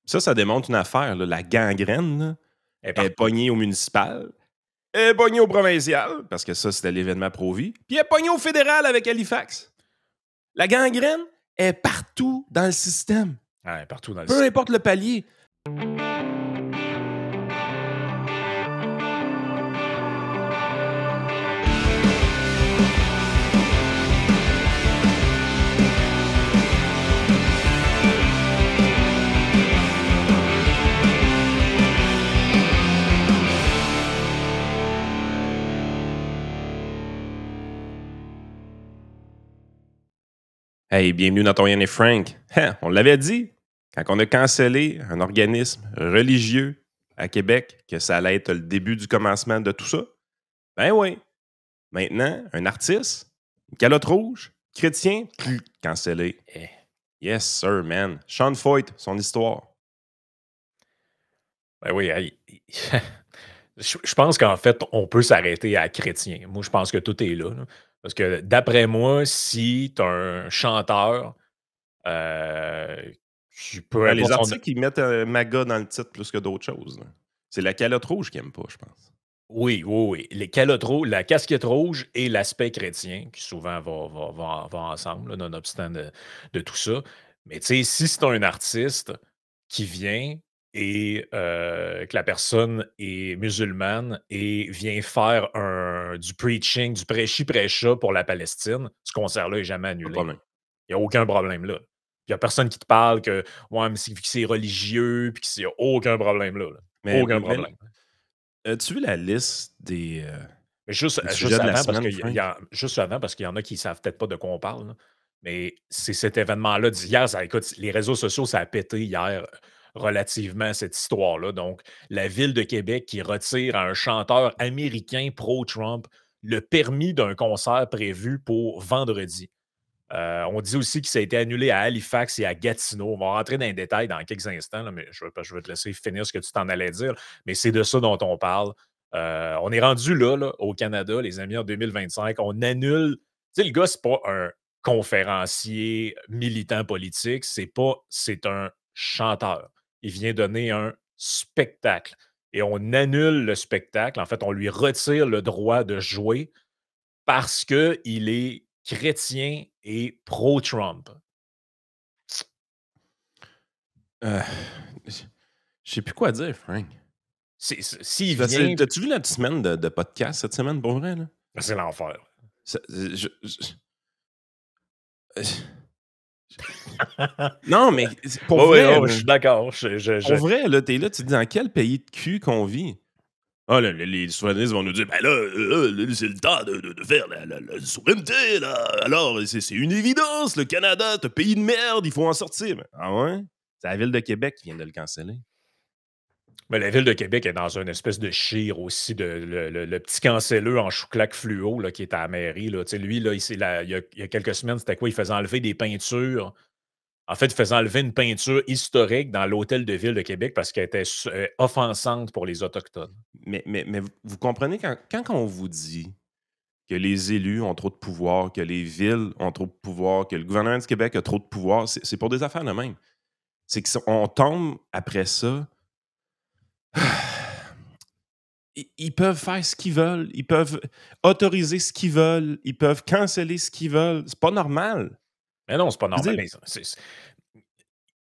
Ça démontre une affaire, là. La gangrène, là, Elle est elle est partout. pognée au municipal, elle est pognée au provincial, parce que ça, c'était l'événement Pro-Vie, puis elle est pognée au fédéral avec Halifax. La gangrène est partout dans le système. Ouais, partout dans le Peu système. importe le palier. Hey, bienvenue dans ton Yann et Frank. Hein, on l'avait dit, quand on a cancellé un organisme religieux à Québec, que ça allait être le début du commencement de tout ça. Ben oui. Maintenant, un artiste, une calotte rouge, chrétien, cancellé. Eh. Yes, sir, man. Sean Foyt, son histoire. Ben oui, hey, je pense qu'en fait, on peut s'arrêter à chrétien. Moi, je pense que tout est là. Parce que d'après moi, si tu as un chanteur, peu Ouais, les importe son. artistes qui mettent MAGA dans le titre plus que d'autres choses, là. C'est la calotte rouge qu'ils n'aiment pas, je pense. Oui, oui, oui. Les calottes rouges, la casquette rouge et l'aspect chrétien, qui souvent va ensemble, là, nonobstant de tout ça. Mais tu sais, si c'est un artiste qui vient et que la personne est musulmane et vient faire du preaching, du prêchi-prêcha pour la Palestine, ce concert-là n'est jamais Pas de annulé. problème. Il n'y a aucun problème là. Il n'y a personne qui te parle que ouais, mais vu que c'est religieux, puis qu'il n'y a aucun problème là. Aucun Mais problème. as-tu vu la liste Mais juste, des juste sujets de la avant, parce semaine, qu'il y Frank? a, juste avant, parce qu'il y en a qui ne savent peut-être pas de quoi on parle, là. Mais c'est cet événement-là d'hier. Écoute, les réseaux sociaux, ça a pété hier relativement cette histoire-là. Donc, la ville de Québec qui retire à un chanteur américain pro-Trump le permis d'un concert prévu pour vendredi. On dit aussi que ça a été annulé à Halifax et à Gatineau. On va rentrer dans les détails dans quelques instants, là, mais je vais te laisser finir ce que tu t'en allais dire. Mais c'est de ça dont on parle. On est rendu là, au Canada, les amis, en 2025. On annule. Tu sais, le gars, c'est pas un conférencier militant politique, c'est un chanteur. Il vient donner un spectacle. Et on annule le spectacle. En fait, on lui retire le droit de jouer parce qu'il est chrétien et pro-Trump. Euh, je sais plus quoi dire, Frank. S'il vient, T'as-tu vu notre semaine de podcast cette semaine, pour vrai, là? c'est l'enfer. Euh, Non, mais pour Oui, vrai, je là, suis d'accord. pour vrai, là, t'es là, tu te dis dans quel pays de cul qu'on vit? Ah, là, les souverainistes vont nous dire, ben là, c'est le temps de faire la souveraineté, là. Alors, c'est une évidence, le Canada, c'est un pays de merde, il faut en sortir. Ah ouais? C'est la ville de Québec qui vient de le canceller. Mais la ville de Québec est dans une espèce de chire aussi de le petit cancelleux en chouclac fluo là, qui est à la mairie. Là. Tu sais, lui, là, il y a quelques semaines, c'était quoi? Il faisait enlever des peintures. En fait, il faisait enlever une peinture historique dans l'hôtel de ville de Québec parce qu'elle était offensante pour les Autochtones. Mais vous comprenez, quand on vous dit que les élus ont trop de pouvoir, que les villes ont trop de pouvoir, que le gouvernement du Québec a trop de pouvoir, c'est pour des affaires de même. C'est qu'on tombe après ça. Ils peuvent faire ce qu'ils veulent, ils peuvent autoriser ce qu'ils veulent, ils peuvent canceller ce qu'ils veulent. C'est pas normal. Mais non, c'est pas Je veux normal. dire, Mais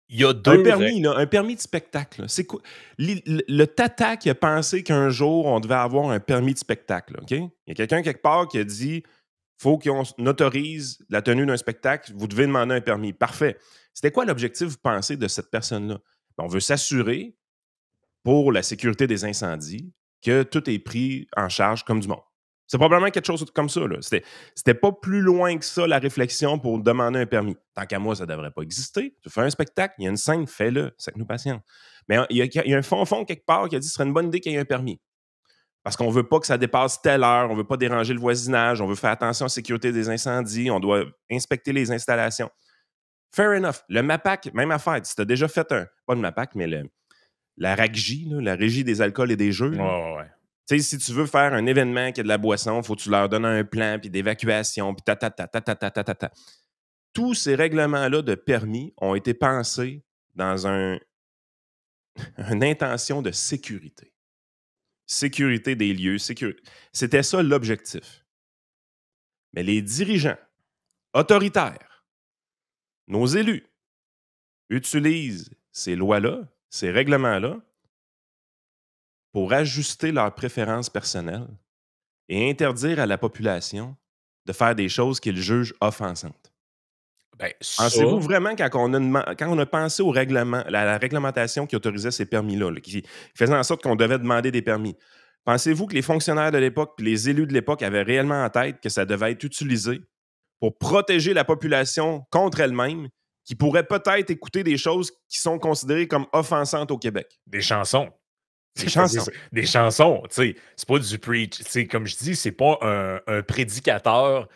il y a deux. un permis de spectacle, là, c'est quoi? Le tata qui a pensé qu'un jour, on devait avoir un permis de spectacle, OK? Il y a quelqu'un quelque part qui a dit faut qu'on autorise la tenue d'un spectacle, vous devez demander un permis. Parfait. C'était quoi l'objectif, vous pensez, de cette personne-là? On veut s'assurer, pour la sécurité des incendies, que tout est pris en charge comme du monde. C'est probablement quelque chose comme ça. C'était pas plus loin que ça, la réflexion pour demander un permis. Tant qu'à moi, ça ne devrait pas exister. Tu fais un spectacle, il y a une scène, fais-le. C'est que nous patients. Mais il y a un fond quelque part qui a dit que ce serait une bonne idée qu'il y ait un permis. Parce qu'on ne veut pas que ça dépasse telle heure, on ne veut pas déranger le voisinage, on veut faire attention à la sécurité des incendies, on doit inspecter les installations. Fair enough. Le MAPAC, même affaire. Si tu as déjà fait pas le MAPAC, mais la RACJ, là, la Régie des alcools et des jeux. Ouais. Tu sais, si tu veux faire un événement qui a de la boisson, il faut que tu leur donnes un plan, puis d'évacuation, puis ta. Tous ces règlements-là de permis ont été pensés dans un une intention de sécurité. Sécurité des lieux, c'était ça l'objectif. Mais les dirigeants autoritaires, nos élus, utilisent ces lois-là, ces règlements-là, pour ajuster leurs préférences personnelles et interdire à la population de faire des choses qu'ils jugent offensantes. Ben, ça, Pensez-vous vraiment, quand on a pensé au règlement, la réglementation qui autorisait ces permis-là, là, qui faisait en sorte qu'on devait demander des permis, pensez-vous que les fonctionnaires de l'époque et les élus de l'époque avaient réellement en tête que ça devait être utilisé pour protéger la population contre elle-même, qui pourrait peut-être écouter des choses qui sont considérées comme offensantes au Québec? des chansons. Des chansons. Des chansons, tu sais. C'est pas du preach. Tu sais, comme je dis, c'est pas un prédicateur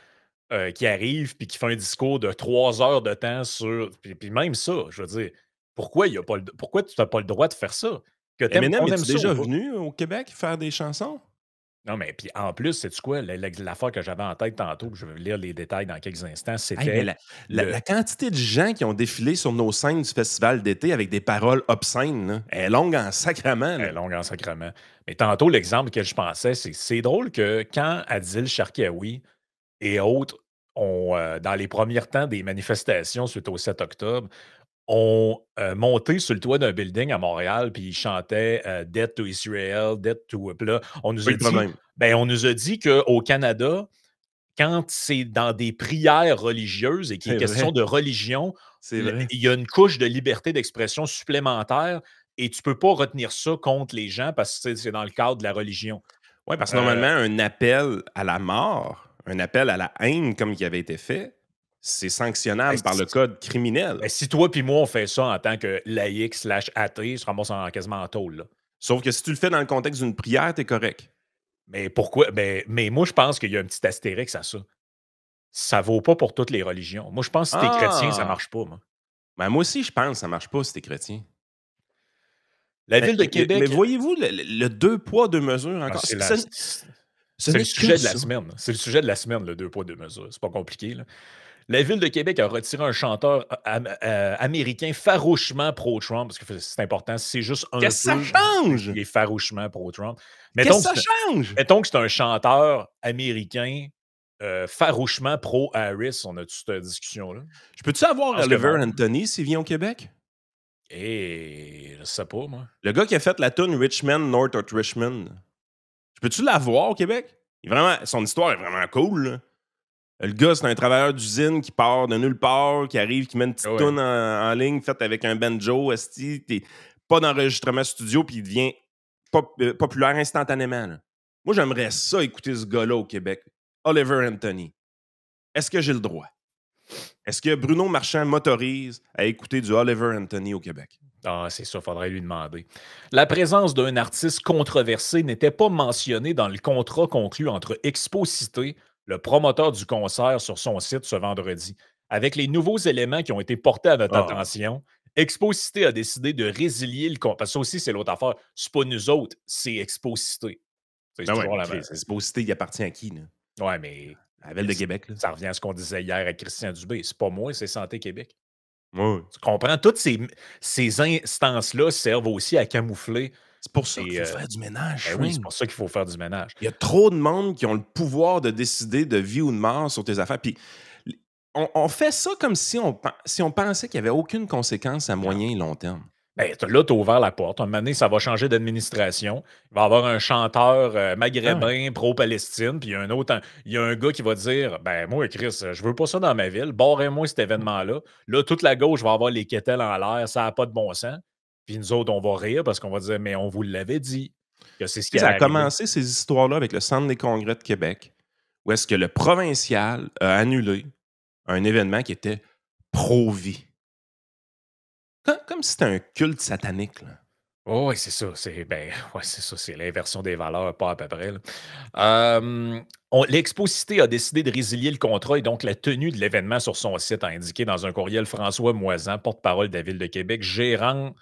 qui arrive puis qui fait un discours de 3 heures de temps sur. Puis même ça, je veux dire, pourquoi tu n'as pas le droit de faire ça? Eminem, Qu'on aime es-tu ça déjà ou pas? venu au Québec faire des chansons? Non, mais puis en plus, sais-tu quoi? L'affaire que j'avais en tête tantôt, puis je vais lire les détails dans quelques instants, Hey, mais c'était le. la quantité de gens qui ont défilé sur nos scènes du festival d'été avec des paroles obscènes, là, elle est longue en sacrament. Elle est longue en sacrement. Mais tantôt, l'exemple que je pensais, c'est drôle que quand Adil Sharkawi et autres ont, dans les premiers temps des manifestations suite au 7 octobre, ont monté sur le toit d'un building à Montréal, puis ils chantaient Death to Israel, Death to. Puis là, Pas eu de problème. on nous a dit qu'au Canada, quand c'est dans des prières religieuses et qu'il est C'est question vrai. de religion, C'est vrai. il y a une couche de liberté d'expression supplémentaire et tu peux pas retenir ça contre les gens parce que c'est dans le cadre de la religion. Oui, parce que Euh, normalement, un appel à la mort, un appel à la haine comme qui avait été fait, c'est sanctionnable par le code criminel. si toi puis moi, on fait ça en tant que laïc / athée, on se ramasse quasiment en tôle, là. Sauf que si tu le fais dans le contexte d'une prière, t'es correct. Mais pourquoi? Mais moi, je pense qu'il y a un petit astérix à ça. Ça vaut pas pour toutes les religions. Moi, je pense que si t'es chrétien, ça Ah! marche pas, moi. Ben, moi aussi, je pense que ça marche pas si t'es chrétien. La Mais, ville de mais Québec, voyez-vous le deux poids, deux mesures encore? c'est Ce le n'est que sujet de la ça. semaine. C'est le sujet de la semaine, le 2 poids, 2 mesures. C'est pas compliqué, là. La ville de Québec a retiré un chanteur américain farouchement pro-Trump, parce que c'est important, c'est juste un Qu'est-ce que ça peu, change? il est farouchement pro-Trump. Qu'est-ce que ça change? Mettons que c'est un chanteur américain farouchement pro-Harris. On a-tu cette discussion-là? Je peux-tu avoir Je pense que Oliver non. Anthony s'il vient au Québec? Et je sais pas, moi. Le gars qui a fait la tune Richmond, North of Richmond. Je peux-tu l'avoir au Québec? Son histoire est vraiment cool, là. Le gars, c'est un travailleur d'usine qui part de nulle part, qui arrive, qui met une petite Ouais. tune en ligne faite avec un banjo, esti, pas d'enregistrement studio, puis il devient populaire instantanément, là. Moi, j'aimerais ça écouter ce gars-là au Québec. Oliver Anthony. Est-ce que j'ai le droit? Est-ce que Bruno Marchand m'autorise à écouter du Oliver Anthony au Québec? Ah, c'est ça, faudrait lui demander. La présence d'un artiste controversé n'était pas mentionnée dans le contrat conclu entre Exposité, le promoteur du concert, sur son site ce vendredi. Avec les nouveaux éléments qui ont été portés à notre Ah. attention, Exposité a décidé de résilier le contrat. Parce que ça aussi, c'est l'autre affaire. C'est pas nous autres, c'est Exposité. C'est Ben ouais, toujours la Chris, même. c'est Exposité, il appartient à qui, là? Ouais, mais À la Ville de Québec, là. ça revient à ce qu'on disait hier à Christian Dubé. C'est pas moi, c'est Santé Québec. Ouais. Tu comprends? Toutes ces instances-là servent aussi à camoufler. C'est pour ça Et, qu'il faut faire du ménage, Ben oui, c'est Shane. pour ça qu'il faut faire du ménage. Il y a trop de monde qui ont le pouvoir de décider de vie ou de mort sur tes affaires. Puis on fait ça comme si on pensait qu'il n'y avait aucune conséquence à moyen et long terme. Ben, là, tu as ouvert la porte. À un moment donné, ça va changer d'administration. Il va y avoir un chanteur maghrébin pro-Palestine, puis il y a un gars qui va dire ben moi, Chris, je veux pas ça dans ma ville. Barrez-moi cet événement-là. Là, toute la gauche va avoir les quételles en l'air, ça n'a pas de bon sens. Puis nous autres, on va rire parce qu'on va dire mais on vous l'avait dit que c'est ce qui Ça a allait arriver. commencé ces histoires-là avec le Centre des congrès de Québec, où est-ce que le provincial a annulé un événement qui était pro-vie. Comme si c'était un culte satanique, là. Oh, oui, c'est ça. C'est ça. C'est l'inversion des valeurs, pas à peu près, là. L'Exposité a décidé de résilier le contrat et donc la tenue de l'événement sur son site, a indiqué dans un courriel François Moisan, porte-parole de la Ville de Québec, gérante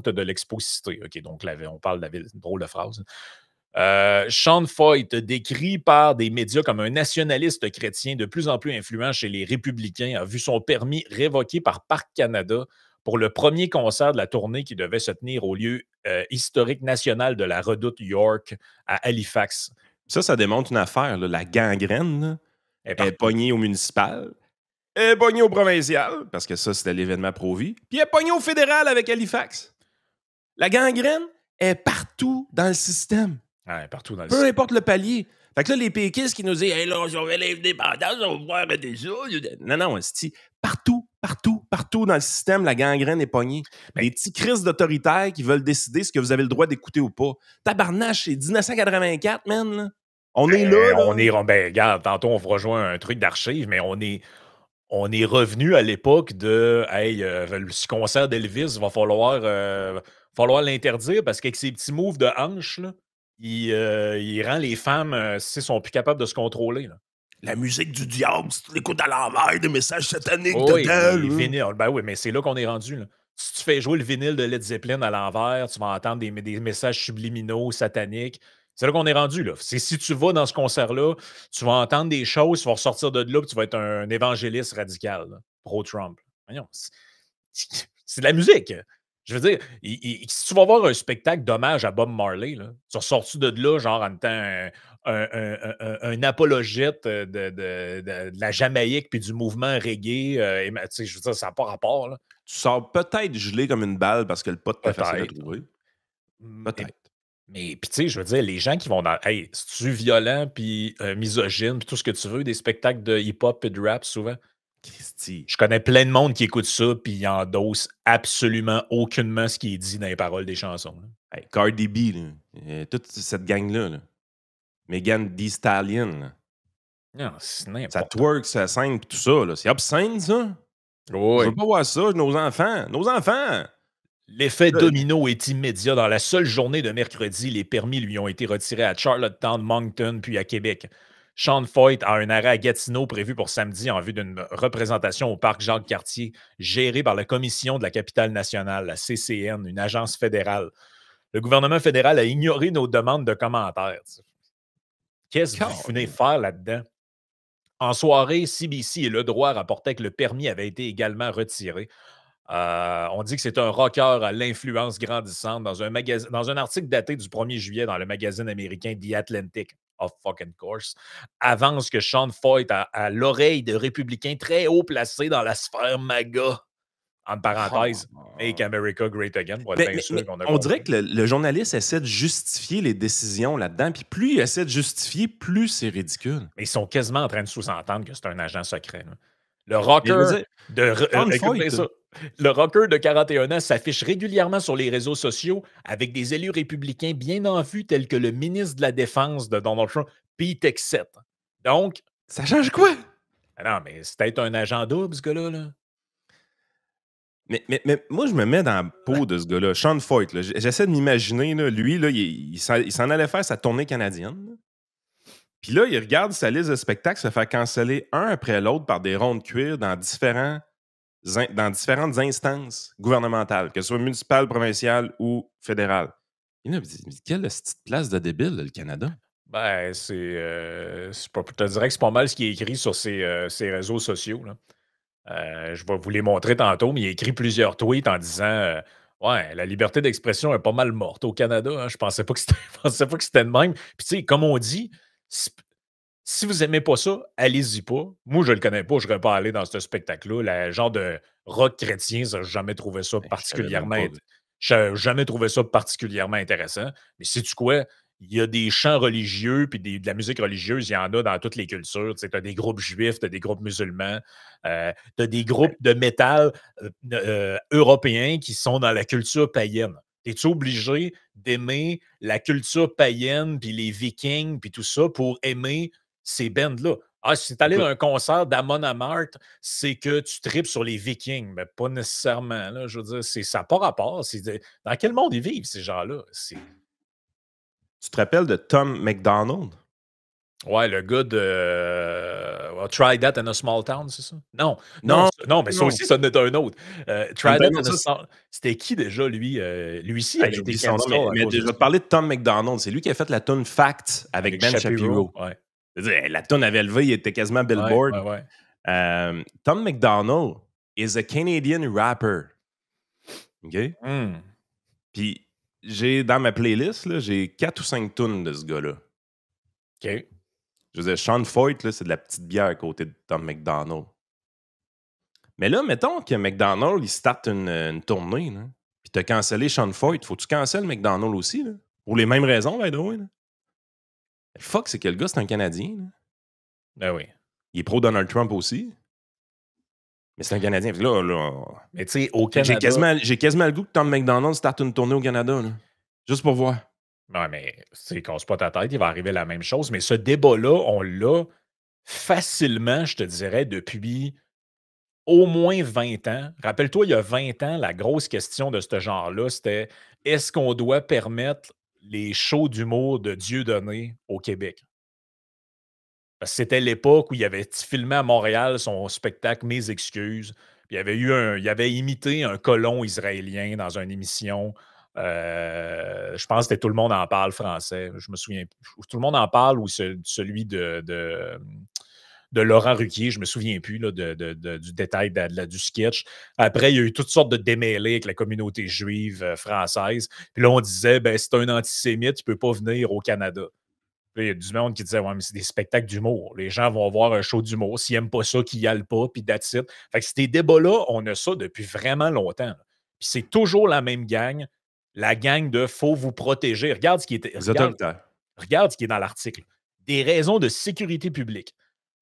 de l'Exposité. OK, donc on parle de la ville, drôle de phrase. Sean Foyt, décrit par des médias comme un nationaliste chrétien de plus en plus influent chez les républicains, a vu son permis révoqué par Parc Canada pour le premier concert de la tournée qui devait se tenir au lieu historique national de la Redoute York à Halifax. Ça démontre une affaire. Là. La gangrène là, est Partout. pognée au municipal, est pognée au provincial, parce que ça, c'était l'événement Pro-Vie, puis elle est pognée au fédéral avec Halifax. La gangrène est partout dans le système. Ouais, partout dans le Peu importe le palier. Fait que là, les péquistes qui nous disent « Hey, là, on va l'indépendance, on va pouvoir arrêter ça. » Non, c'est partout dans le système, la gangrène est pognée. Les petits crises d'autoritaires qui veulent décider ce que vous avez le droit d'écouter ou pas. Tabarnache, c'est 1984, man. Là. On est là. Regarde, tantôt, on vous rejoint un truc d'archives, mais on est revenu à l'époque de « Hey, ce concert d'Elvis, il va falloir l'interdire parce qu'avec ses petits moves de hanche, là, il rend les femmes, sont plus capables de se contrôler. Là. » La musique du diable, si tu l'écoutes à l'envers, des messages sataniques oui, dedans. les vinyles. Ben oui, mais c'est là qu'on est rendu. Là. Si tu fais jouer le vinyle de Led Zeppelin à l'envers, tu vas entendre des messages subliminaux, sataniques. C'est là qu'on est rendu. Là. C'est si tu vas dans ce concert-là, tu vas entendre des choses, tu vas ressortir de là, puis tu vas être un évangéliste radical, là, pro-Trump. Voyons, c'est de la musique. Je veux dire, si tu vas voir un spectacle d'hommage à Bob Marley, là, tu ressors-tu de là, genre en étant un apologète de la Jamaïque puis du mouvement reggae? Je veux dire, ça n'a pas rapport. Là. Tu sors peut-être gelé comme une balle parce que le pot est facile à trouver. Peut-être. Mais, puis tu sais, je veux dire, les gens qui vont dans... Hey, c'est-tu violent puis misogyne puis tout ce que tu veux, des spectacles de hip-hop et de rap souvent? Christy. Je connais plein de monde qui écoute ça, puis ils endossent absolument aucunement ce qui est dit dans les paroles des chansons. Hey, Cardi B, là, toute cette gang-là, là. Megan Thee Stallion, là. Non, c'est n'importe ça twerk, ça scène, tout ça, là. C'est obscène, ça. Oui. Je veux pas voir ça, nos enfants. Nos enfants! L'effet domino est immédiat. Dans la seule journée de mercredi, les permis lui ont été retirés à Charlottetown, Moncton, puis à Québec. Sean Foyt a un arrêt à Gatineau prévu pour samedi en vue d'une représentation au parc Jacques-Cartier, géré par la Commission de la capitale nationale, la CCN, une agence fédérale. Le gouvernement fédéral a ignoré nos demandes de commentaires. Qu'est-ce que vous venez faire là-dedans? En soirée, CBC et Le Droit rapportaient que le permis avait été également retiré. On dit que c'est un rocker à l'influence grandissante dans un article daté du 1er juillet dans le magazine américain The Atlantic, of fucking course, avance que Sean Foyt a l'oreille de républicains très haut placés dans la sphère MAGA. En parenthèse, Make America Great Again. On dirait que le journaliste essaie de justifier les décisions là-dedans, puis plus il essaie de justifier, plus c'est ridicule. Mais ils sont quasiment en train de sous-entendre que c'est un agent secret. Là. Le rocker le rocker de 41 ans s'affiche régulièrement sur les réseaux sociaux avec des élus républicains bien en vue tels que le ministre de la Défense de Donald Trump, Pete Hegseth. Donc... Ça change quoi? Non, mais c'est peut-être un agent double, ce gars-là. Là. Mais moi, je me mets dans la peau de ce gars-là, Sean Foyt. Là. J'essaie de m'imaginer, là, lui, là, il s'en allait faire sa tournée canadienne. Là. Puis là, il regarde sa liste de spectacles se faire canceller un après l'autre par des ronds de cuir dans différentes instances gouvernementales, que ce soit municipales, provinciales ou fédérales. Et là, quelle petite place de débile, là, le Canada? Ben, je te dirais que c'est pas mal ce qui est écrit sur ses réseaux sociaux. Là. Je vais vous les montrer tantôt, mais il a écrit plusieurs tweets en disant ouais, la liberté d'expression est pas mal morte au Canada. Hein. Je pensais pas que c'était de même. Puis, tu sais, comme on dit, si vous aimez pas ça, allez-y pas. Moi, je le connais pas, je serais pas allé dans ce spectacle-là. Le genre de rock chrétien, j'ai jamais trouvé ça particulièrement. Jamais trouvé ça particulièrement intéressant. Mais sais-tu quoi? Il y a des chants religieux puis de la musique religieuse, il y en a dans toutes les cultures. Tu as des groupes juifs, tu as des groupes musulmans, tu as des groupes de métal européens qui sont dans la culture païenne. Es-tu obligé d'aimer la culture païenne puis les Vikings puis tout ça pour aimer ces bands-là? Ah, si t'es allé dans un concert d'Amon Amarth, c'est que tu tripes sur les Vikings. Mais pas nécessairement. Là, je veux dire, ça n'a pas rapport. Dans quel monde ils vivent, ces gens-là? Tu te rappelles de Tom McDonald? Ouais, le gars de Try That in a Small Town, c'est ça? Non, mais ça aussi, ça en est un autre. Try That in a Small... C'était qui déjà, lui? Lui-ci, il avait été cancellé. Mais je vais te parler de Tom McDonald. C'est lui qui a fait la tune Fact avec Ben Shapiro. Ouais. La tune avait levé, il était quasiment Billboard. Ouais. Tom McDonald is a Canadian rapper. OK? Mmh. Puis j'ai dans ma playlist, là, j'ai 4 ou 5 tunes de ce gars-là. OK. Je veux dire, Sean Foyt, là, c'est de la petite bière à côté de Tom McDonald. Mais là, mettons que McDonald, il starte une tournée, là, puis t'as cancellé Sean Foyt, faut que tu cancelles McDonald aussi, là? Pour les mêmes raisons, by the way, là. Le fuck, c'est que le gars, c'est un Canadien, là. Ben oui. Il est pro-Donald Trump aussi. Mais c'est un Canadien. Fait que là, Mais tu sais, au j'ai Canada. quasiment le goût que Tom McDonald starte une tournée au Canada, là. Juste pour voir. Non, mais tu casse pas ta tête, il va arriver la même chose. Mais ce débat-là, on l'a facilement, je te dirais, depuis au moins 20 ans. Rappelle-toi, il y a 20 ans, la grosse question de ce genre-là, c'était est-ce qu'on doit permettre les shows d'humour de Dieudonné au Québec? Parce que c'était l'époque où il avait filmé à Montréal son spectacle Mes excuses. Puis il avait imité un colon israélien dans une émission. Je pense que c'était Tout le monde en parle français. Je me souviens. Tout le monde en parle ou celui de Laurent Ruquier, je me souviens plus là, du détail du sketch. Après, il y a eu toutes sortes de démêlés avec la communauté juive française. Puis là, on disait, ben, c'est un antisémite, tu peux pas venir au Canada. Puis là, il y a du monde qui disait, ouais, mais c'est des spectacles d'humour. Les gens vont voir un show d'humour. S'ils n'aiment pas ça, qu'ils y allent pas, puis that's it. Fait que ces débats-là, on a ça depuis vraiment longtemps, là. Puis c'est toujours la même gang, la gang de faut vous protéger. Regarde ce qui était. Les autoritaires. Regarde ce qui est dans l'article. Des raisons de sécurité publique.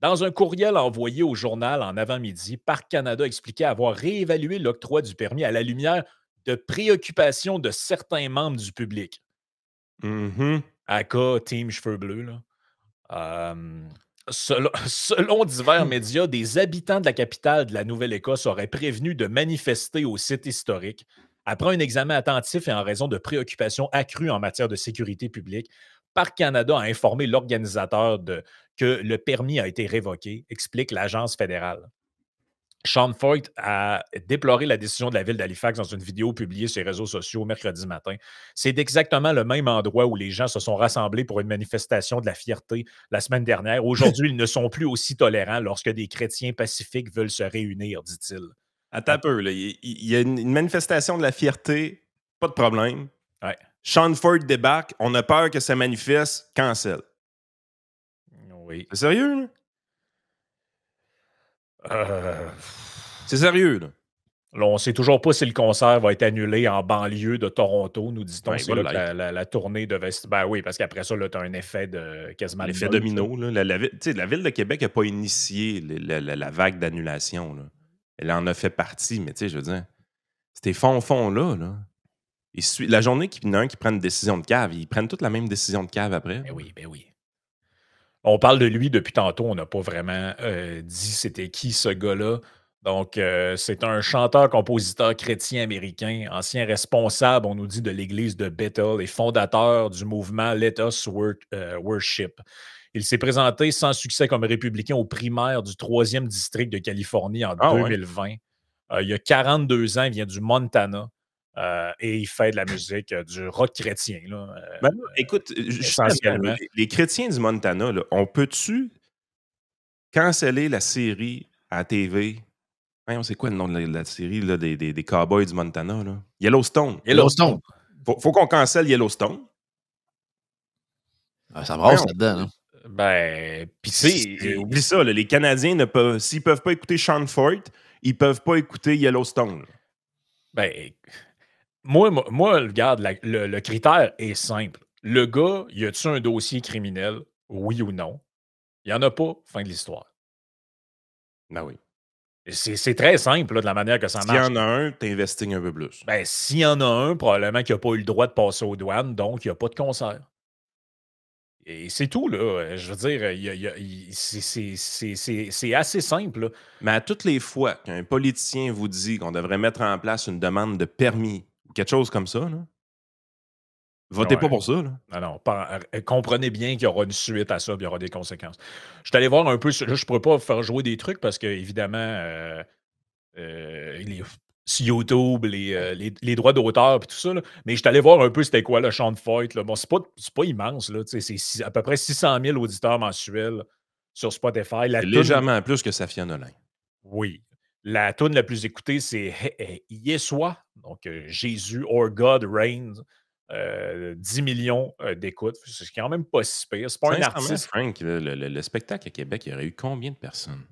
Dans un courriel envoyé au journal en avant-midi, Parc Canada expliquait avoir réévalué l'octroi du permis à la lumière de préoccupations de certains membres du public. Mhm. ACA, Team Cheveux Bleus, là. Selon divers médias, des habitants de la capitale de la Nouvelle-Écosse auraient prévenu de manifester au site historique. Après un examen attentif et en raison de préoccupations accrues en matière de sécurité publique, Parc Canada a informé l'organisateur que le permis a été révoqué, explique l'agence fédérale. Sean Foyt a déploré la décision de la ville d'Halifax dans une vidéo publiée sur les réseaux sociaux mercredi matin. C'est exactement le même endroit où les gens se sont rassemblés pour une manifestation de la fierté la semaine dernière. Aujourd'hui, ils ne sont plus aussi tolérants lorsque des chrétiens pacifiques veulent se réunir, dit-il. Attends un peu, là. Il y a une manifestation de la fierté, pas de problème. Ouais. Sean Ford débarque, on a peur que ça manifeste, cancel. Oui. C'est sérieux, là? Euh, C'est sérieux, là. Là, on ne sait toujours pas si le concert va être annulé en banlieue de Toronto, nous dit-on. Ouais, C'est là que la tournée devait se. Ben oui, parce qu'après ça, tu as un effet de quasiment l'effet de domino, là. La ville de Québec n'a pas initié la vague d'annulation, là. Elle en a fait partie, mais tu sais, je veux dire, ces fonds-là, là. La journée qu'il y en a un qui prend une décision de cave, ils prennent toute la même décision de cave après. Ben oui, ben oui. On parle de lui depuis tantôt, on n'a pas vraiment dit c'était qui ce gars-là. Donc, c'est un chanteur-compositeur chrétien américain, ancien responsable, on nous dit, de l'église de Bethel et fondateur du mouvement Let Us Worship. Il s'est présenté sans succès comme républicain aux primaires du 3e district de Californie en Ah ouais? 2020. Il a 42 ans, il vient du Montana et il fait de la musique, du rock chrétien, là, Ben là, écoute, justement, essentiellement. les chrétiens du Montana, là, on peut-tu canceller la série à la TV? Voyons, c'est quoi le nom de la série là, des Cowboys du Montana? Là? Yellowstone. Yellowstone. Faut qu'on cancelle Yellowstone. Ah, ça brasse Voyons. là-dedans. Hein. Ben, pis tu sais, Oublie ça, là, les Canadiens, s'ils peuvent pas écouter Sean Ford, ils peuvent pas écouter Yellowstone. Là. ben, moi, regarde, le critère est simple. Le gars, y a-tu un dossier criminel? Oui ou non? Il n'y en a pas, fin de l'histoire. Ben oui. C'est très simple, là, de la manière que ça S'il y marche. en a un, t'investigues un peu plus. Ben, s'il y en a un, probablement qu'il n'a pas eu le droit de passer aux douanes, donc il n'y a pas de concert. Et c'est tout, là. Je veux dire, c'est assez simple, là. Mais à toutes les fois qu'un politicien vous dit qu'on devrait mettre en place une demande de permis ou quelque chose comme ça, là, votez pas Ouais. pour ça. Là. Non, comprenez bien qu'il y aura une suite à ça, puis il y aura des conséquences. Je suis allé voir un peu, là, je ne pourrais pas faire jouer des trucs parce que, évidemment, sur YouTube, les droits d'auteur et tout ça, là, mais je suis allé voir un peu c'était quoi le Sean Foyt. Là. Bon, c'est pas immense, là, c'est à peu près 600 000 auditeurs mensuels sur Spotify. C'est légèrement plus que Safia Nolin. Oui. La tune la plus écoutée, c'est Yeshua, donc Jésus or God reigns. 10 millions d'écoutes. C'est quand même pas si pire. C'est pas un Sincèrement, artiste. Frank, le spectacle à Québec, il y aurait eu combien de personnes?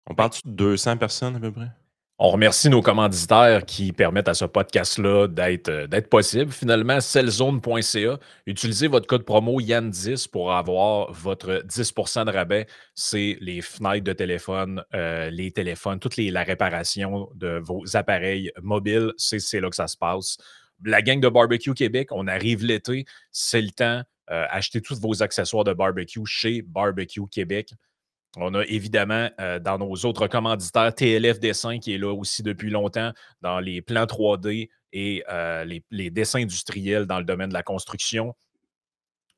On Ben, parle-tu de 200 personnes à peu près? on remercie nos commanditaires qui permettent à ce podcast-là d'être possible. Finalement, cellzone.ca. Utilisez votre code promo Yann10 pour avoir votre 10% de rabais. C'est les fenêtres de téléphone, les téléphones, la réparation de vos appareils mobiles. C'est là que ça se passe. La gang de Barbecue Québec, on arrive l'été. C'est le temps. Achetez tous vos accessoires de barbecue chez Barbecue Québec. On a évidemment dans nos autres commanditaires TLF Dessin qui est là aussi depuis longtemps dans les plans 3D et les dessins industriels dans le domaine de la construction.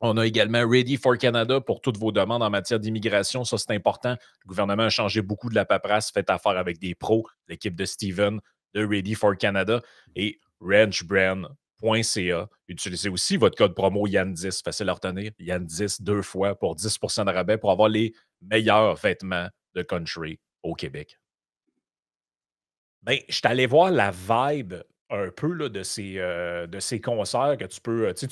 On a également Ready for Canada pour toutes vos demandes en matière d'immigration. Ça, c'est important. Le gouvernement a changé beaucoup de la paperasse, fait affaire avec des pros, l'équipe de Steven de Ready for Canada et ranchbrand.ca. Utilisez aussi votre code promo Yann10, facile à retenir, Yann10 deux fois pour 10% de rabais pour avoir les meilleurs vêtements de country au Québec. Ben, je suis allé voir la vibe un peu là, de ces concerts que tu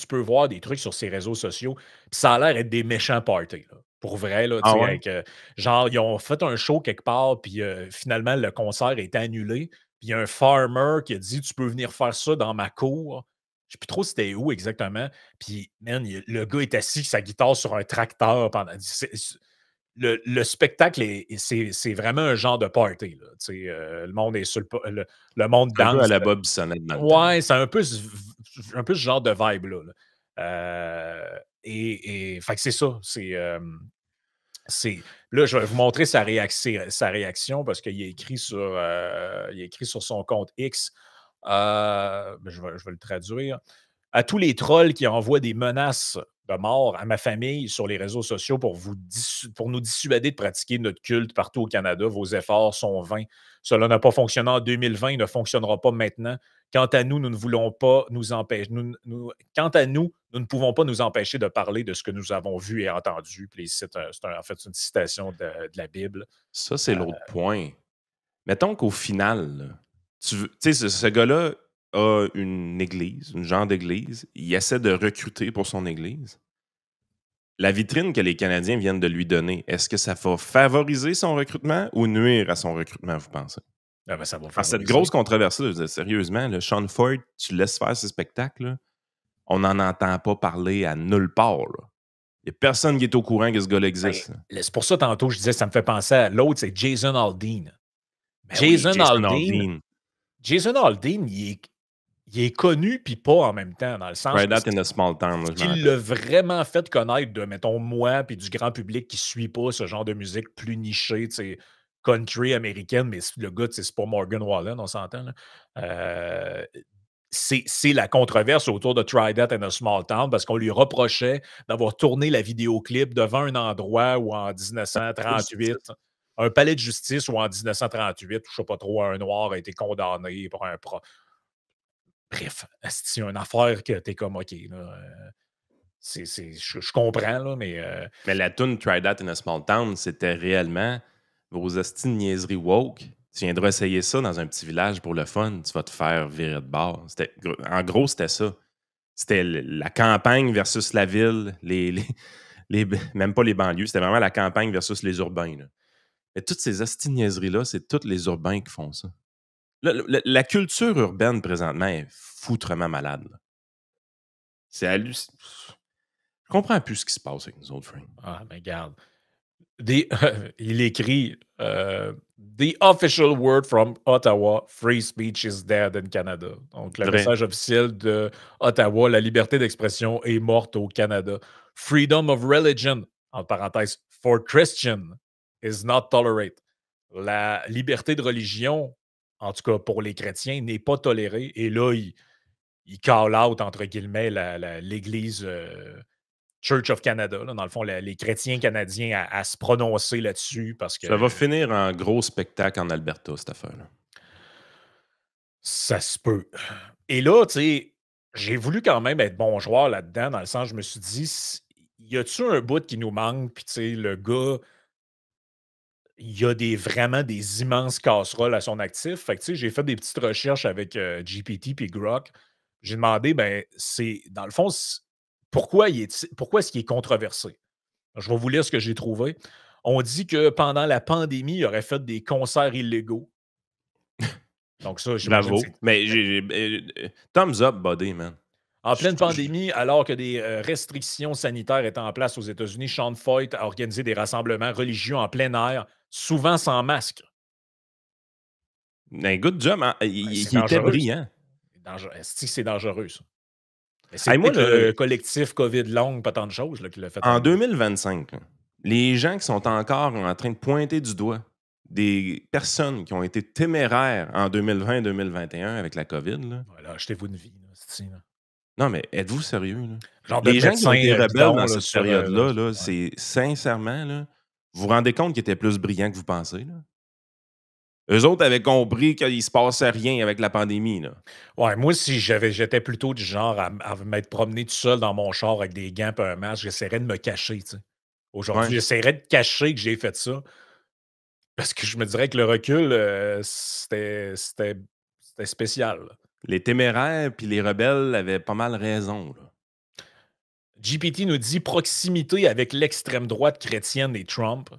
peux voir des trucs sur ces réseaux sociaux. Puis ça a l'air d'être des méchants parties. Là. Pour vrai, là, tu Ah sais, ouais? avec genre, ils ont fait un show quelque part, puis finalement, le concert est annulé. Puis il y a un farmer qui a dit tu peux venir faire ça dans ma cour. Je sais plus trop c'était où exactement. Puis, man, le gars est assis avec sa guitare sur un tracteur pendant le spectacle, c'est vraiment un genre de party. Là. Le monde est sur le monde Un peu à danse. la Bob Bissonnette dans le temps. Ouais, c'est un peu ce genre de vibe-là. Là. Fait que c'est ça. Là, je vais vous montrer sa réaction parce qu'il a il a écrit sur son compte X. Je vais le traduire. À tous les trolls qui envoient des menaces de mort à ma famille sur les réseaux sociaux pour nous dissuader de pratiquer notre culte partout au Canada, vos efforts sont vains. Cela n'a pas fonctionné en 2020 et ne fonctionnera pas maintenant. Quant à nous, nous ne voulons pas nous empêcher. Quant à nous, nous ne pouvons pas nous empêcher de parler de ce que nous avons vu et entendu. Puis en fait une citation de la Bible. Ça, c'est l'autre point. Mettons qu'au final, là, tu sais, ce gars-là a une église, une genre d'église. Il essaie de recruter pour son église. La vitrine que les Canadiens viennent de lui donner, est-ce que ça va favoriser son recrutement ou nuire à son recrutement, vous pensez? Ah ben, ça va Parce que cette grosse favoriser. controverse-là, je veux dire, sérieusement, là, Sean Ford, tu laisses faire ses spectacles, là, on n'en entend pas parler à nulle part. Il n'y a personne qui est au courant que ce gars-là Ben, existe. Là. c'est pour ça, tantôt, je disais, ça me fait penser à l'autre, c'est Jason Aldean. Ben oui, Jason Jason Aldean, Aldean. Jason Aldean, il est connu puis pas en même temps, dans le sens Try que that in a small town, ce là, je qui m'en l'a rappelle. vraiment fait connaître de, mettons, moi puis du grand public qui suit pas ce genre de musique plus nichée, tu sais, country américaine, mais le gars, tu sais, c'est pas Morgan Wallen, on s'entend, là. Euh, c'est la controverse autour de Try That in a Small Town parce qu'on lui reprochait d'avoir tourné la vidéoclip devant un endroit où en De justice. 1938, un palais de justice où en 1938, je sais pas trop, un noir a été condamné pour un Bref, c'est une affaire que t'es comme OK, là, je comprends, là, mais Mais la tune Try That in a Small Town, c'était réellement vos hosties de niaiseries woke. Tu viendras essayer ça dans un petit village pour le fun, tu vas te faire virer de bord. En gros, c'était ça. C'était la campagne versus la ville, même pas les banlieues, c'était vraiment la campagne versus les urbains. Là. Et toutes ces hosties de niaiseries-là, c'est tous les urbains qui font ça. Là, la culture urbaine, présentement, est foutrement malade. Là. C'est hallucinant. Je comprends plus ce qui se passe avec nous autres, Frank. ah, mais regarde. Il écrit The official word from Ottawa, free speech is dead in Canada. Donc, le Vrai. message officiel de Ottawa, la liberté d'expression est morte au Canada. Freedom of religion, entre parenthèses, for Christian, is not tolerated. La liberté de religion, en tout cas pour les chrétiens, n'est pas tolérée. Et là, il call out, entre guillemets, l'Église Church of Canada, là, dans le fond, les chrétiens canadiens à se prononcer là-dessus parce Ça que va finir en gros spectacle en Alberta, cette affaire-là. ça se peut. Et là, tu sais, j'ai voulu quand même être bon joueur là-dedans, dans le sens, je me suis dit, y a-tu un bout qui nous manque? Puis, tu sais, le gars, il y a vraiment des immenses casseroles à son actif. Fait que, tu sais, j'ai fait des petites recherches avec GPT puis Grok. J'ai demandé, ben, c'est, dans le fond, pourquoi est-ce qu'il est controversé? Je vais vous lire ce que j'ai trouvé. On dit que pendant la pandémie, il aurait fait des concerts illégaux. Donc ça, j'imagine que Bravo. c'est Mais thumbs up, buddy, man. en Je- pleine je- pandémie, alors que des restrictions sanitaires étaient en place aux États-Unis. Sean Foyt a organisé des rassemblements religieux en plein air, souvent sans masque. Un good job, hein. Ben, c'est Il était dangereux, ça. brillant. Est-ce que c'est dangereux, ça? Mais c'est Hey, moi, peut-être le collectif COVID longue, pas tant de choses, là, qui l'a fait en enlever. 2025, là, les gens qui sont encore en train de pointer du doigt des personnes qui ont été téméraires en 2020-2021 avec la COVID, là. Voilà, achetez-vous une vie, là, là. Non, mais êtes-vous sérieux, là? Genre de Les gens qui ont médecin été rebelles bidon dans là, cette sur. période-là, là, Ouais. c'est sincèrement, là, vous vous rendez compte qu'ils étaient plus brillants que vous pensez, là? Eux autres avaient compris qu'il se passait rien avec la pandémie, là. Ouais, moi, si j'étais plutôt du genre à m'être promené tout seul dans mon char avec des gants et un masque, j'essaierais de me cacher, tu sais. Aujourd'hui, Ouais. j'essaierais de cacher que j'ai fait ça. Parce que je me dirais que le recul, c'était spécial, là. Les téméraires puis les rebelles avaient pas mal raison, là. GPT nous dit proximité avec l'extrême droite chrétienne et Trump.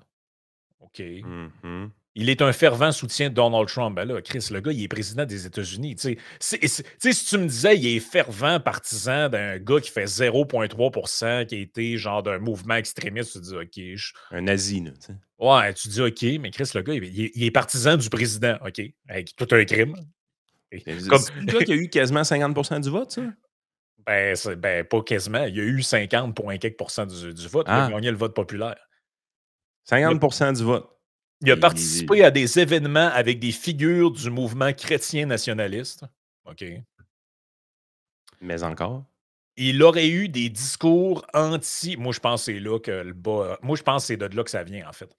OK. Mhm. Il est un fervent soutien de Donald Trump. Ben là, Chris, le gars, il est président des États-Unis. Tu sais, si tu me disais, il est fervent partisan d'un gars qui fait 0,3 qui a été genre d'un mouvement extrémiste, tu te dis, OK. Un nazi, là, tu sais. Ouais, tu dis, OK, mais Chris, le gars, il est partisan du président, OK, avec tout un crime. Et comme, C'est le gars qui a eu quasiment 50 du vote, ça? ben, pas quasiment. Il y a eu 50,quelques% du vote. Il a Ah, gagné le vote populaire. Il a, 50 du vote. il a participé à des événements avec des figures du mouvement chrétien nationaliste. OK. Mais encore. Il aurait eu des discours anti. Moi, je pense que c'est là que le bas. Moi, je pense que c'est de là que ça vient, en fait.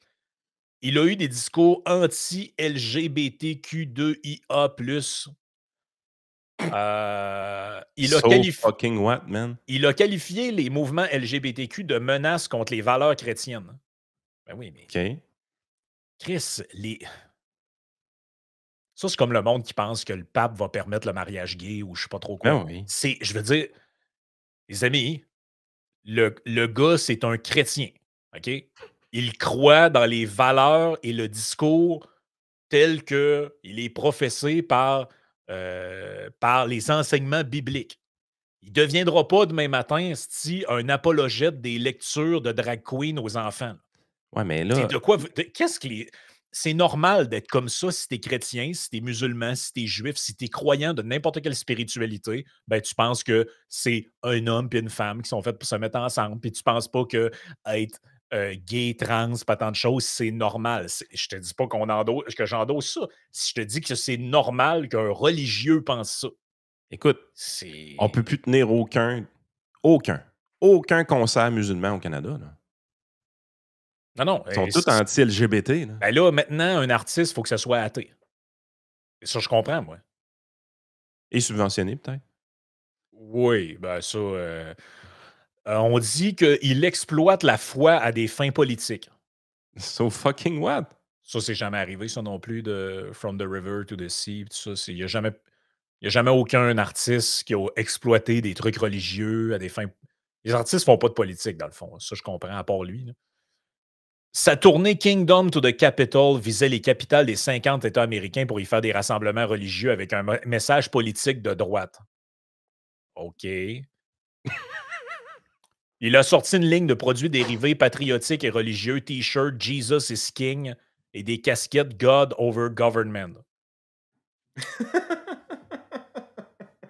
Il a eu des discours anti-LGBTQ2IA. So fucking what, man? Il a qualifié les mouvements LGBTQ de menaces contre les valeurs chrétiennes. Ben oui, mais OK. Chris, ça, c'est comme le monde qui pense que le pape va permettre le mariage gay ou je sais pas trop quoi. Ben oui. Je veux dire, les amis, le gars, c'est un chrétien, OK? Il croit dans les valeurs et le discours tel qu'il est professé par les enseignements bibliques. Il ne deviendra pas demain matin un apologète des lectures de drag queen aux enfants. Ouais, mais C'est là, de quoi. Qu'est-ce que c'est normal d'être comme ça si tu es chrétien, si tu es musulman, si tu es juif, si tu es croyant de n'importe quelle spiritualité, ben tu penses que c'est un homme et une femme qui sont faits pour se mettre ensemble, puis tu penses pas que être gay, trans, pas tant de choses, c'est normal. Je te dis pas que j'endosse ça. Si je te dis que c'est normal qu'un religieux pense ça, écoute, on c'est. peut plus tenir aucun concert musulman au Canada, là. Non, non. Ils sont tous anti-LGBT, là. Ben là, maintenant, un artiste, il faut que ce soit athée. Et ça, je comprends, moi. Et subventionnés, peut-être. Oui, ben ça. On dit qu'il exploite la foi à des fins politiques. So fucking what? Ça, c'est jamais arrivé, ça non plus, de From the River to the Sea. Tout ça, il n'y a jamais aucun artiste qui a exploité des trucs religieux à des fins. Les artistes font pas de politique, dans le fond. Ça, je comprends, à part lui, là. Sa tournée Kingdom to the Capitol visait les capitales des 50 États américains pour y faire des rassemblements religieux avec un message politique de droite. OK. Il a sorti une ligne de produits dérivés patriotiques et religieux, T-shirts Jesus is King et des casquettes God over Government.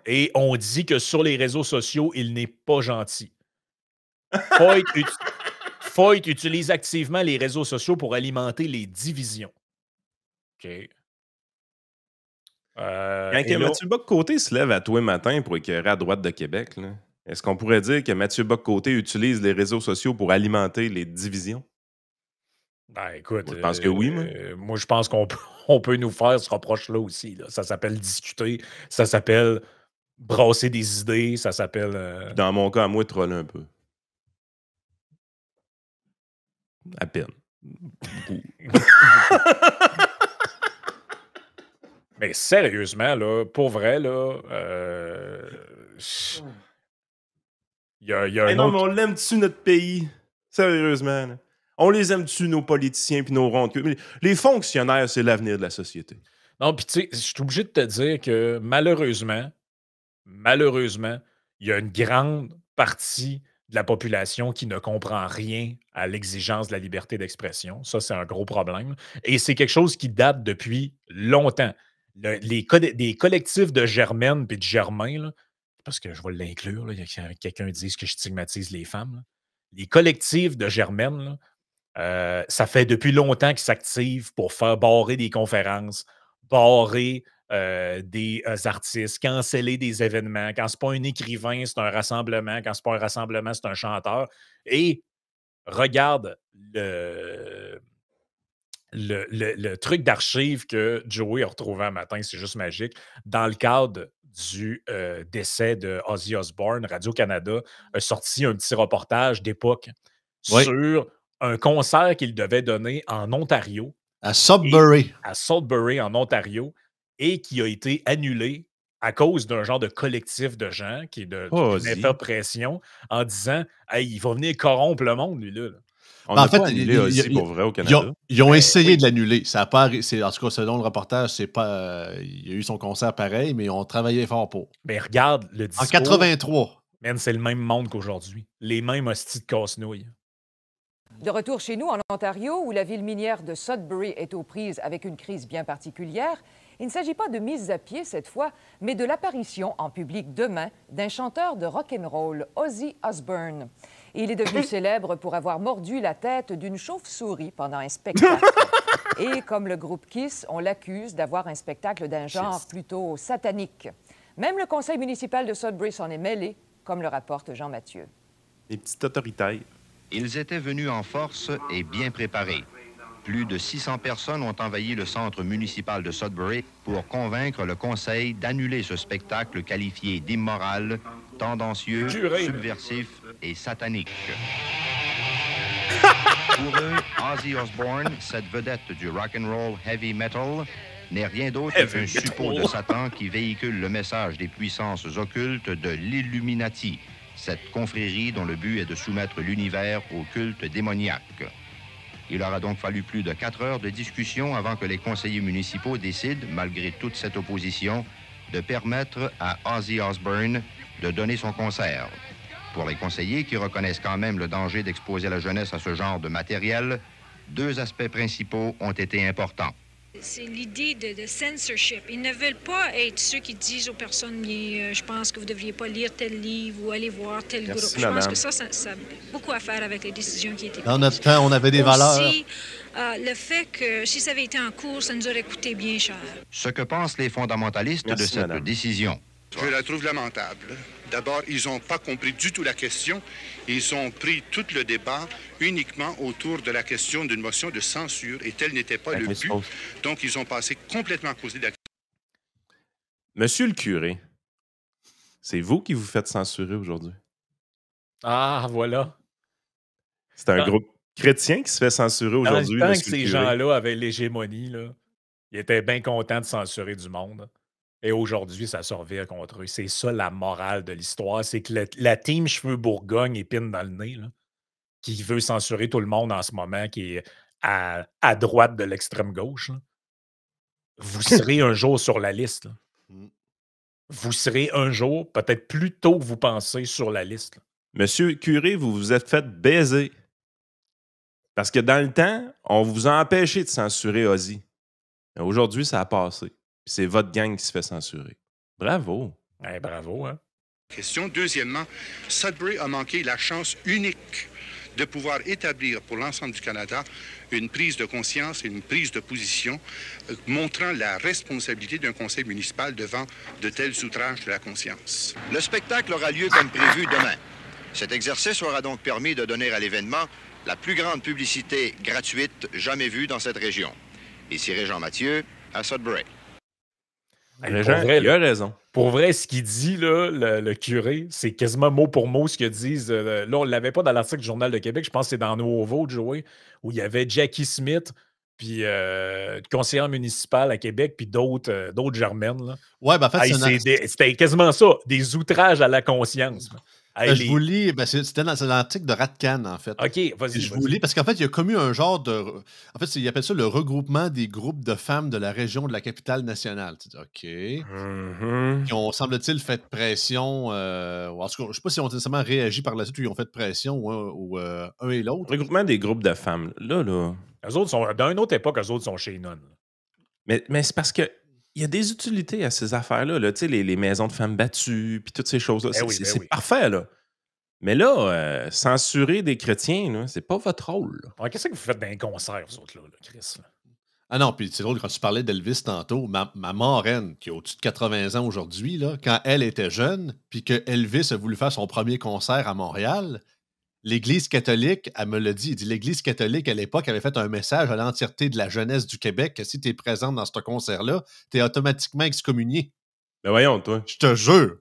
Et on dit que sur les réseaux sociaux, il n'est pas gentil. Foyt utilise activement les réseaux sociaux pour alimenter les divisions. OK. Quand Et là, Mathieu Bock-Côté se lève à tous les matins pour écœurer à droite de Québec, là, est-ce qu'on pourrait dire que Mathieu Bock-Côté utilise les réseaux sociaux pour alimenter les divisions? ben écoute, Moi, je pense que oui, moi. moi je pense on peut nous faire ce reproche-là aussi, là. Ça s'appelle discuter, ça s'appelle brasser des idées, ça s'appelle. Puis dans mon cas, à moi, troller un peu. À peine. Beaucoup. Mais sérieusement, là, pour vrai, là, il y a Eh un non, mais autre. on l'aime-tu, notre pays? Sérieusement, là. On les aime-tu, nos politiciens puis nos ronds de queue? Les fonctionnaires, c'est l'avenir de la société. Non, puis tu sais, je suis obligé de te dire que malheureusement, il y a une grande partie de la population qui ne comprend rien à l'exigence de la liberté d'expression. Ça, c'est un gros problème. Et c'est quelque chose qui date depuis longtemps. Des collectifs de Germaines puis de Germains, là, parce que je vais l'inclure, là, il y a quelqu'un dise que je stigmatise les femmes. Là. Les collectifs de Germaines, là, ça fait depuis longtemps qu'ils s'activent pour faire barrer des conférences, barrer des artistes, canceller des événements. Quand c'est pas un écrivain, c'est un rassemblement. Quand c'est pas un rassemblement, c'est un chanteur. Et regarde le truc d'archives que Joey a retrouvé un matin, c'est juste magique. Dans le cadre du décès de Ozzy Osbourne, Radio-Canada a sorti un petit reportage d'époque Oui, sur un concert qu'il devait donner en Ontario, à et Sudbury. à Sudbury, en Ontario, et qui a été annulé à cause d'un genre de collectif de gens qui Oh, venaient Ozzy. faire pression en disant Hey, il va venir corrompre le monde, lui, là. On Ben, n'a en fait, pas annulé Ozzy pour vrai au ils ont, Canada. ils ont Ben, essayé oui. de l'annuler. Ça a pas, en tout cas, selon le reportage, c'est pas, il y a eu son concert pareil, mais ils ont travaillé fort pour. Ben, regarde le En discours. 83. Man, c'est le même monde qu'aujourd'hui. Les mêmes hosties de casse-nouilles. De retour chez nous, en Ontario, où la ville minière de Sudbury est aux prises avec une crise bien particulière, il ne s'agit pas de mise à pied cette fois, mais de l'apparition en public demain d'un chanteur de rock'n'roll, Ozzy Osbourne. Il est devenu célèbre pour avoir mordu la tête d'une chauve-souris pendant un spectacle. Et comme le groupe Kiss, on l'accuse d'avoir un spectacle d'un genre plutôt satanique. Même le conseil municipal de Sudbury s'en est mêlé, comme le rapporte Jean Mathieu. Les petites autoritaires. Ils étaient venus en force et bien préparés. Plus de 600 personnes ont envahi le centre municipal de Sudbury pour convaincre le conseil d'annuler ce spectacle qualifié d'immoral, tendancieux, subversif et satanique. Pour eux, Ozzy Osbourne, cette vedette du rock'n'roll heavy metal, n'est rien d'autre qu'un suppôt de Satan qui véhicule le message des puissances occultes de l'Illuminati, cette confrérie dont le but est de soumettre l'univers au culte démoniaque. Il aura donc fallu plus de 4 heures de discussion avant que les conseillers municipaux décident, malgré toute cette opposition, de permettre à Ozzy Osbourne de donner son concert. Pour les conseillers qui reconnaissent quand même le danger d'exposer la jeunesse à ce genre de matériel, 2 aspects principaux ont été importants. C'est l'idée de censorship. Ils ne veulent pas être ceux qui disent aux personnes je pense que vous ne devriez pas lire tel livre ou aller voir tel groupe. Je pense que ça a beaucoup à faire avec les décisions qui étaient prises. Dans notre temps, on avait des valeurs. Aussi, le fait que si ça avait été en cours, ça nous aurait coûté bien cher. Ce que pensent les fondamentalistes de cette décision. Je la trouve lamentable. D'abord, ils n'ont pas compris du tout la question. Ils ont pris tout le débat uniquement autour de la question d'une motion de censure, et tel n'était pas le but. Donc, ils ont passé complètement à côté de la question. Monsieur le curé, c'est vous qui vous faites censurer aujourd'hui. Ah, voilà. C'est un groupe chrétien qui se fait censurer aujourd'hui. Tant que ces gens-là avaient l'hégémonie, là, ils étaient bien contents de censurer du monde. Et aujourd'hui, ça se revient contre eux. C'est ça la morale de l'histoire. C'est que la team Cheveux Bourgogne épine dans le nez, là, qui veut censurer tout le monde en ce moment, qui est à droite de l'extrême gauche. Là. Vous serez un jour sur la liste. Là. Vous serez un jour, peut-être plus tôt que vous pensez, sur la liste. Là. Monsieur curé, vous vous êtes fait baiser. Parce que dans le temps, on vous a empêché de censurer Ozzy. Aujourd'hui, ça a passé. Puis c'est votre gang qui se fait censurer. Bravo. Ouais, bravo, hein? Question. Deuxièmement, Sudbury a manqué la chance unique de pouvoir établir pour l'ensemble du Canada une prise de conscience et une prise de position montrant la responsabilité d'un conseil municipal devant de tels outrages de la conscience. Le spectacle aura lieu comme prévu demain. Cet exercice aura donc permis de donner à l'événement la plus grande publicité gratuite jamais vue dans cette région. Ici Régent Mathieu, à Sudbury. Hey, Régent, il a raison. Pour vrai, ce qu'il dit, là, le curé, c'est quasiment mot pour mot ce qu'ils disent. Là, on ne l'avait pas dans l'article du Journal de Québec, je pense que c'est dans Nouveau, Joey, où il y avait Jackie Smith, puis conseillère municipale à Québec, puis d'autres germaines. Là. Ouais, ben en fait, c'était quasiment ça, des outrages à la conscience. Je vous lis, c'était dans l'article de Ratcan, en fait. OK, vas-y. Je vous lis, parce qu'en fait, il a commis un genre de... En fait, il appelle ça le regroupement des groupes de femmes de la région de la capitale nationale. OK. Qui ont, semble-t-il, fait pression... en tout cas, je ne sais pas si ont nécessairement réagi par la suite ou ils ont fait pression, ou un et l'autre. Regroupement des groupes de femmes. Là. Eux autres sont... Dans une autre époque, eux autres sont chez Nunn. Mais c'est parce que il y a des utilités à ces affaires-là. Là. Tu sais, les maisons de femmes battues, puis toutes ces choses-là. C'est parfait, là. Mais là, censurer des chrétiens, là, c'est pas votre rôle. Ouais, qu'est-ce que vous faites dans les concerts, vous autres, là, Chris? Là? Ah non, puis c'est drôle, quand tu parlais d'Elvis tantôt, ma marraine, qui a au-dessus de 80 ans aujourd'hui, là, quand elle était jeune, puis que Elvis a voulu faire son premier concert à Montréal, l'Église catholique, elle me l'a dit, l'Église catholique, à l'époque, avait fait un message à l'entièreté de la jeunesse du Québec que si tu es présente dans ce concert-là, tu es automatiquement excommunié. Ben voyons, toi. Je te jure.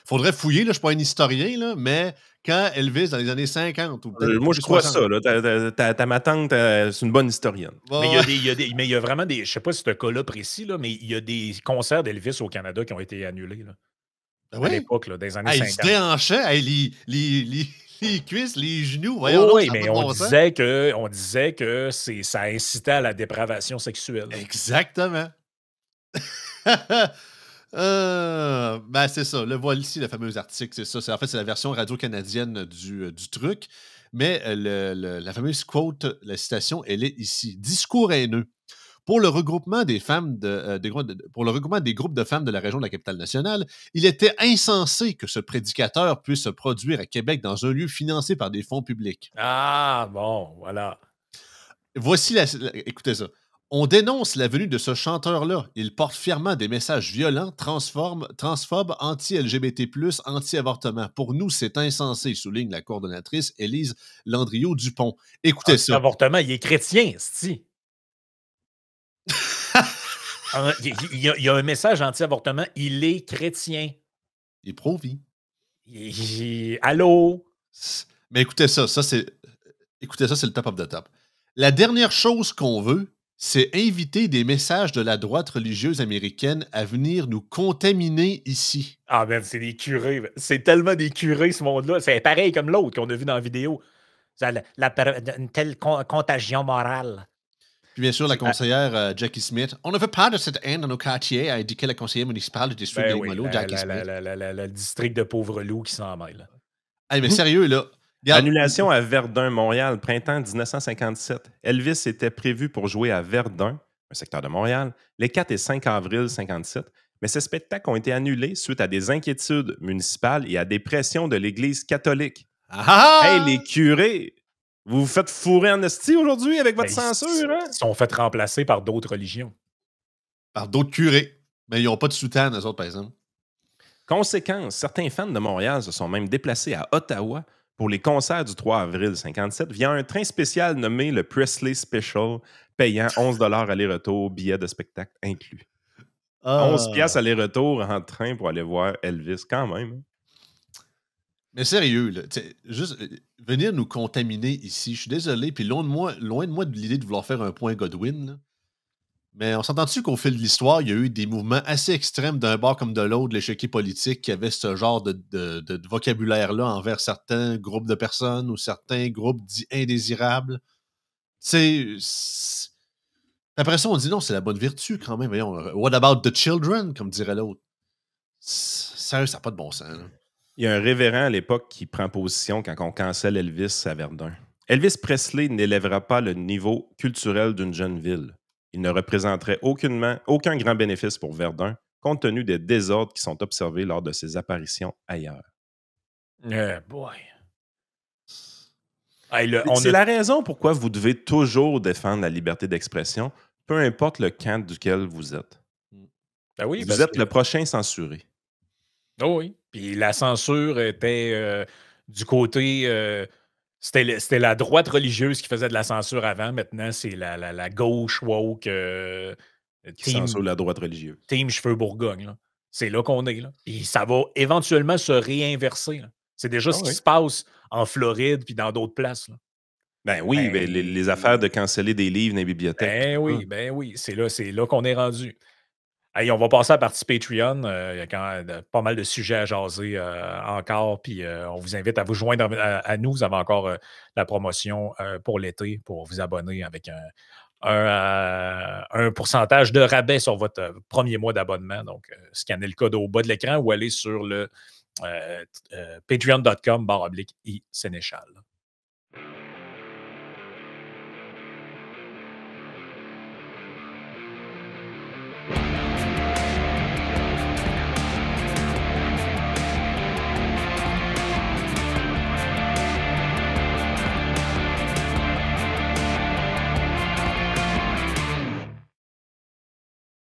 Faudrait fouiller, là, je ne suis pas un historien, là, mais quand Elvis, dans les années 50 ou peut-être moi, je crois 60, ça. Là, ta tante, c'est une bonne historienne. Mais il y a vraiment des... Je ne sais pas si c'est un cas-là précis, là, mais il y a des concerts d'Elvis au Canada qui ont été annulés. Là, à l'époque, là, des années 50. Il se déhanchait, les cuisses, les genoux. Voyons, oui, mais on disait que ça incitait à la dépravation sexuelle. Exactement. C'est ça. Le voilà ici, le fameux article. C'est ça. En fait, c'est la version radio-canadienne du truc. Mais la fameuse quote, la citation, elle est ici. Discours haineux. Pour le regroupement des femmes pour le regroupement des groupes de femmes de la région de la capitale nationale, il était insensé que ce prédicateur puisse se produire à Québec dans un lieu financé par des fonds publics. Ah, bon, voilà. Voici écoutez ça. On dénonce la venue de ce chanteur-là. Il porte fièrement des messages violents, transphobes, anti-LGBT+, anti-avortement. Pour nous, c'est insensé, souligne la coordonnatrice Élise Landriot-Dupont. Écoutez ça. L'avortement, il est chrétien, c'ti. Il y a un message anti-avortement. Il est chrétien. Il est pro-vie. Allô? Mais écoutez ça. Écoutez ça, c'est le top of the top. La dernière chose qu'on veut, c'est inviter des messages de la droite religieuse américaine à venir nous contaminer ici. Ah, ben, c'est des curés. C'est tellement des curés, ce monde-là. C'est pareil comme l'autre qu'on a vu dans la vidéo. Une telle contagion morale. Puis bien sûr, la conseillère Jackie Smith. On ne veut pas de cette haine dans nos quartiers, a indiqué la conseillère municipale du district de Limoilou, Jackie Smith. Le district de pauvres loups qui s'en mêle. Hey, mais sérieux, là. Annulation à Verdun, Montréal, printemps 1957. Elvis était prévu pour jouer à Verdun, un secteur de Montréal, les 4 et 5 avril 1957. Mais ces spectacles ont été annulés suite à des inquiétudes municipales et à des pressions de l'Église catholique. Hey, les curés! Vous vous faites fourrer en esti aujourd'hui avec votre censure, hein? Ils sont fait remplacer par d'autres religions. Par d'autres curés. Mais ils n'ont pas de soutane, eux autres, par exemple. Conséquence, certains fans de Montréal se sont même déplacés à Ottawa pour les concerts du 3 avril 1957 via un train spécial nommé le Presley Special, payant 11 $ aller-retour, billets de spectacle inclus. 11 $ aller-retour en train pour aller voir Elvis, quand même. Mais sérieux, là, juste venir nous contaminer ici, je suis désolé, puis loin de moi de l'idée de vouloir faire un point Godwin, là. Mais on s'entend-tu qu'au fil de l'histoire, il y a eu des mouvements assez extrêmes d'un bord comme de l'autre, l'échiquier politique, qui avaient ce genre de vocabulaire-là envers certains groupes de personnes ou certains groupes dits indésirables. Après ça, on dit non, c'est la bonne vertu quand même. Voyons, what about the children, comme dirait l'autre? Sérieux, ça n'a pas de bon sens, là. Il y a un révérend à l'époque qui prend position quand on cancelle Elvis à Verdun. Elvis Presley n'élèvera pas le niveau culturel d'une jeune ville. Il ne représenterait aucun grand bénéfice pour Verdun, compte tenu des désordres qui sont observés lors de ses apparitions ailleurs. Boy. C'est la raison pourquoi vous devez toujours défendre la liberté d'expression, peu importe le camp duquel vous êtes. Ben oui, vous êtes le prochain censuré. Oh oui. Puis la censure était du côté... C'était la droite religieuse qui faisait de la censure avant. Maintenant, c'est la gauche woke Qui censure la droite religieuse. Team Cheveux Bourgogne. Là. C'est là qu'on est. Là. Et ça va éventuellement se réinverser. Là. C'est déjà ce qui se passe en Floride puis dans d'autres places. Là. Ben oui, les affaires de canceller des livres dans les bibliothèques. Ben oui, c'est là qu'on est rendu. Hey, on va passer à la partie Patreon. Il y a quand même pas mal de sujets à jaser encore. Puis on vous invite à vous joindre à nous. Vous avez encore la promotion pour l'été pour vous abonner avec un pourcentage de rabais sur votre premier mois d'abonnement. Donc, scannez le code au bas de l'écran ou allez sur le patreon.com/iSénéchal.